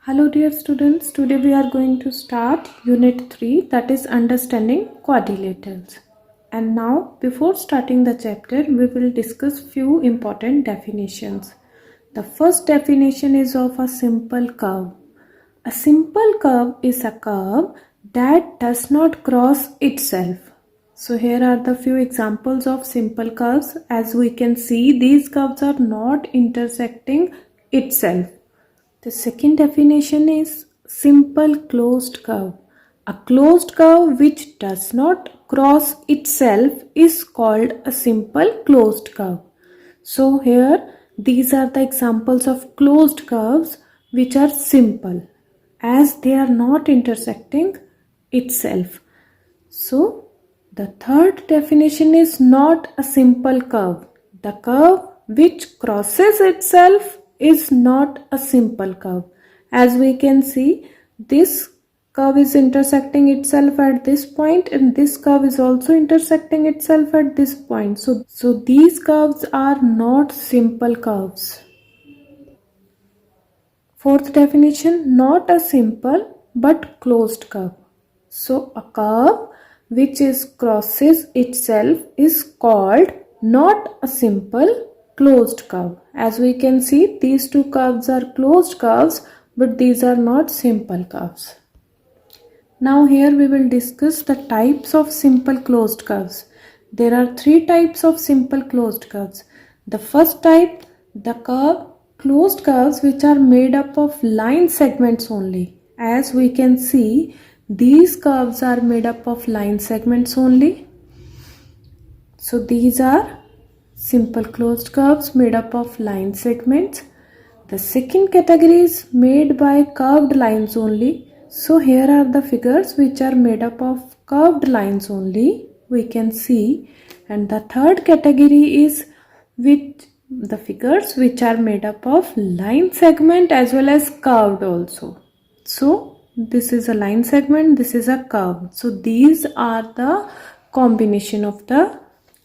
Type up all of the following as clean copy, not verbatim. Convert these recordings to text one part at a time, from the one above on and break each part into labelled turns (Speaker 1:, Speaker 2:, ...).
Speaker 1: Hello dear students, today we are going to start unit 3, that is understanding quadrilaterals. And now before starting the chapter we will discuss few important definitions. The first definition is of a simple curve. A simple curve is a curve that does not cross itself. So here are the few examples of simple curves. As we can see, these curves are not intersecting itself. The second definition is simple closed curve. A closed curve which does not cross itself is called a simple closed curve. So here these are the examples of closed curves which are simple as they are not intersecting itself. So the third definition is not a simple curve. The curve which crosses itself is not a simple curve. As we can see, this curve is intersecting itself at this point and this curve is also intersecting itself at this point. So these curves are not simple curves. Fourth definition, not a simple but closed curve. So a curve which crosses itself is called not a simple closed curve. As we can see, these two curves are closed curves, but these are not simple curves. Now here we will discuss the types of simple closed curves. There are three types of simple closed curves. The first type, the closed curves which are made up of line segments only. As we can see, these curves are made up of line segments only. So these are simple closed curves made up of line segments. The second category is made by curved lines only. So here are the figures which are made up of curved lines only, we can see. And the third category is with the figures which are made up of line segment as well as curved also. So this is a line segment, this is a curve. So these are the combination of the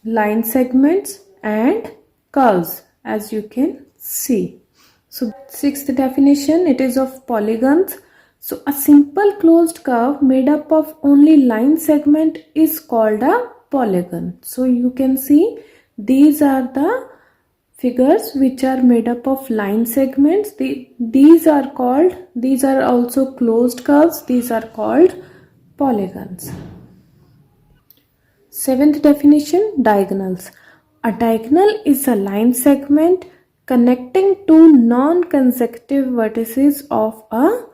Speaker 1: line segments and curves, as you can see. So sixth definition, it is of polygons. So a simple closed curve made up of only line segment is called a polygon. So you can see these are the figures which are made up of line segments. These are also closed curves. These are called polygons. Seventh definition, diagonals. A diagonal is a line segment connecting two non-consecutive vertices of a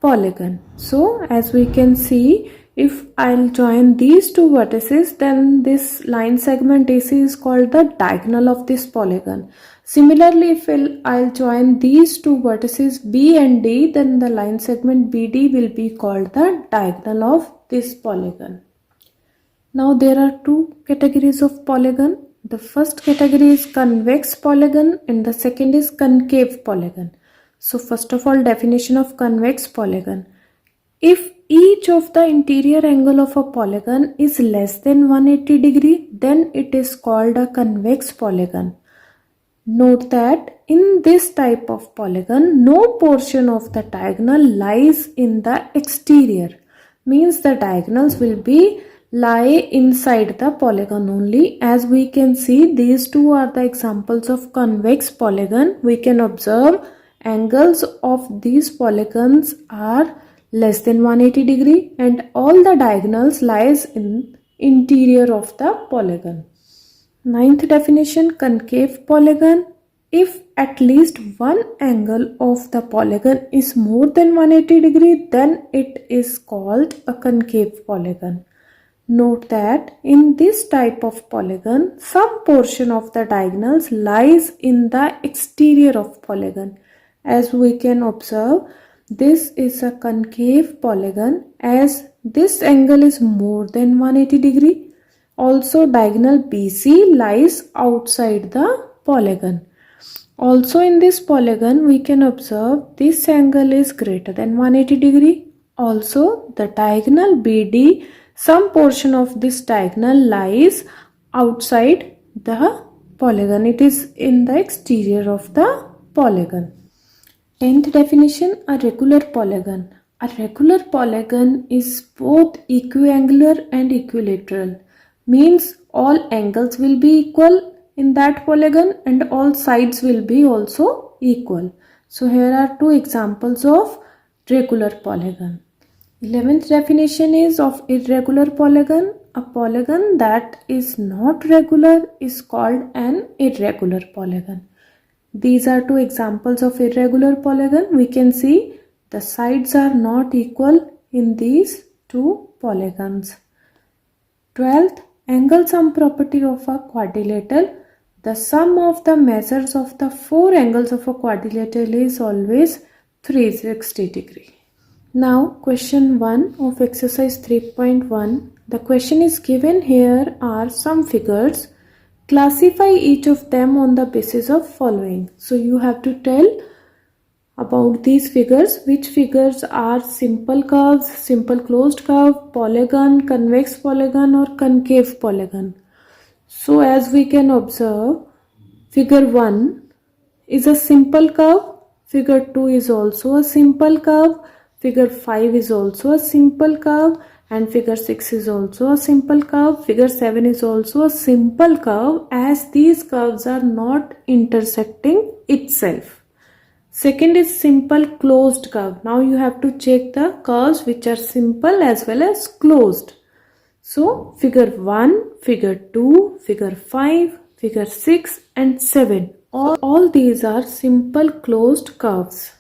Speaker 1: polygon. So as we can see, if I'll join these two vertices, then this line segment AC is called the diagonal of this polygon. Similarly, if I'll join these two vertices B and D, then the line segment BD will be called the diagonal of this polygon. Now there are two categories of polygon. The first category is convex polygon and the second is concave polygon. So first of all, definition of convex polygon. If each of the interior angle of a polygon is less than 180 degree, then it is called a convex polygon. Note that in this type of polygon, no portion of the diagonal lies in the exterior. Means the diagonals will lie inside the polygon only. As we can see, these two are the examples of convex polygon. We can observe angles of these polygons are less than 180 degree and all the diagonals lies in interior of the polygon. Ninth definition, concave polygon. If at least one angle of the polygon is more than 180 degree, then it is called a concave polygon. Note that in this type of polygon, some portion of the diagonals lies in the exterior of polygon. As we can observe, this is a concave polygon as this angle is more than 180 degree. Also, diagonal BC lies outside the polygon. Also in this polygon, we can observe this angle is greater than 180 degree. Also, the diagonal BD, some portion of this diagonal lies outside the polygon. It is in the exterior of the polygon. 10th definition, a regular polygon. A regular polygon is both equiangular and equilateral. Means all angles will be equal in that polygon and all sides will be also equal. So here are two examples of regular polygon. 11th definition is of irregular polygon. A polygon that is not regular is called an irregular polygon. These are two examples of irregular polygon. We can see the sides are not equal in these two polygons. 12th, angle sum property of a quadrilateral. The sum of the measures of the four angles of a quadrilateral is always 360 degree. Now question 1 of exercise 3.1. The question is given. Here are some figures. Classify each of them on the basis of following. So you have to tell about these figures. Which figures are simple curves, simple closed curve, polygon, convex polygon or concave polygon. So as we can observe, figure 1 is a simple curve, figure 2 is also a simple curve, figure 5 is also a simple curve, and figure 6 is also a simple curve. Figure 7 is also a simple curve as these curves are not intersecting itself. Second is simple closed curve. Now you have to check the curves which are simple as well as closed. So figure 1, figure 2, figure 5, figure 6 and 7. All these are simple closed curves.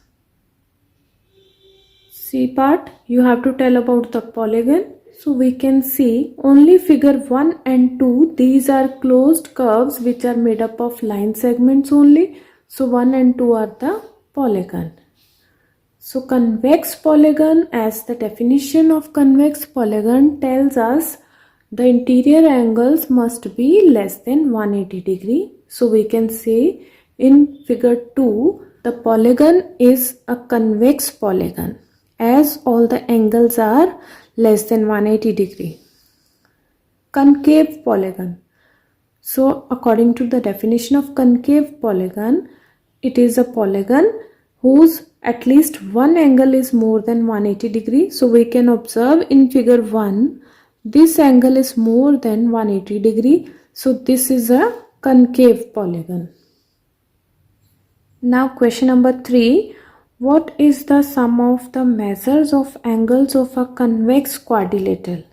Speaker 1: C part, you have to tell about the polygon. So we can see only figure 1 and 2, these are closed curves which are made up of line segments only. So 1 and 2 are the polygon. So convex polygon, as the definition of convex polygon tells us, the interior angles must be less than 180 degree. So we can say in figure 2, the polygon is a convex polygon as all the angles are less than 180 degree. Concave polygon. So according to the definition of concave polygon, it is a polygon whose at least one angle is more than 180 degree. So we can observe in figure 1, this angle is more than 180 degree. So this is a concave polygon. Now question number 3. What is the sum of the measures of angles of a convex quadrilateral?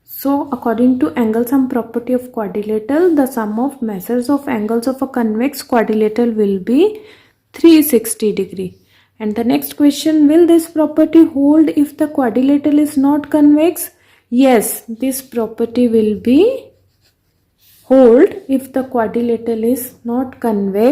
Speaker 1: So according to angle sum property of quadrilateral, the sum of measures of angles of a convex quadrilateral will be 360 degree. And the next question, will this property hold if the quadrilateral is not convex? Yes, this property will be hold if the quadrilateral is not convex.